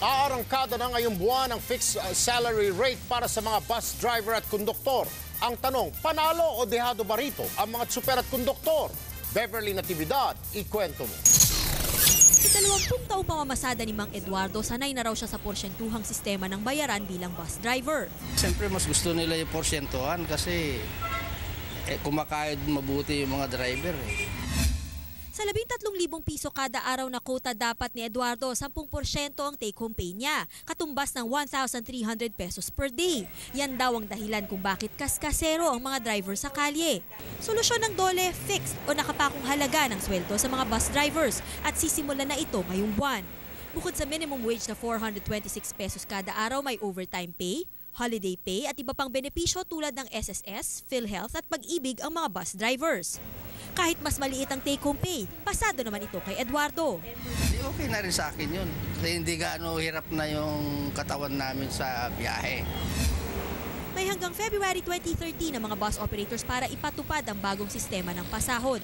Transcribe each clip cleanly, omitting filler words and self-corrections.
Aarangkada na ngayong buwan ang fixed salary rate para sa mga bus driver at konduktor. Ang tanong, panalo o dehado ba rito ang mga tsuper at konduktor? Beverly Natividad, ikwento mo. Sa 20 taong pamamasada ni Mang Eduardo, sanay na raw siya sa porsyentuhang sistema ng bayaran bilang bus driver. Siyempre mas gusto nila yung porsyentuhan kasi kumakayod mabuti yung mga driver. Sa 13,000 piso kada araw na quota dapat ni Eduardo, 10% ang take-home pay niya, katumbas ng 1,300 pesos per day. Yan daw ang dahilan kung bakit kaskasero ang mga driver sa kalye. Solusyon ng DOLE, fixed o nakapakong halaga ng sweldo sa mga bus drivers at sisimulan na ito ngayong buwan. Bukod sa minimum wage na 426 pesos kada araw, may overtime pay, holiday pay at iba pang benepisyo tulad ng SSS, PhilHealth at Pag-ibig ang mga bus drivers. Kahit mas maliit ang take-home pay, pasado naman ito kay Eduardo. Okay na rin sa akin yun. Kasi hindi gaano hirap na yung katawan namin sa biyahe. May hanggang February 2030 na mga bus operators para ipatupad ang bagong sistema ng pasahod.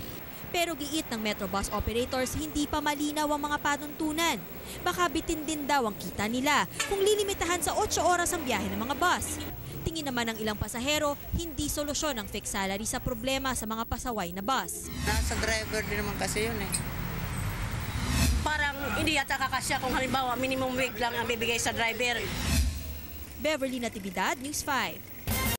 Pero giit ng Metro Bus Operators, hindi pa malinaw ang mga panuntunan. Baka bitin din daw ang kita nila kung lilimitahan sa 8 oras ang biyahe ng mga bus. Tingin naman ng ilang pasahero, hindi solusyon ang fixed salary sa problema sa mga pasaway na bus. Nasa driver din naman kasi yun eh. Parang hindi yata kakasya kung halimbawa minimum wage lang ang bibigay sa driver. Beverly Natividad, News 5.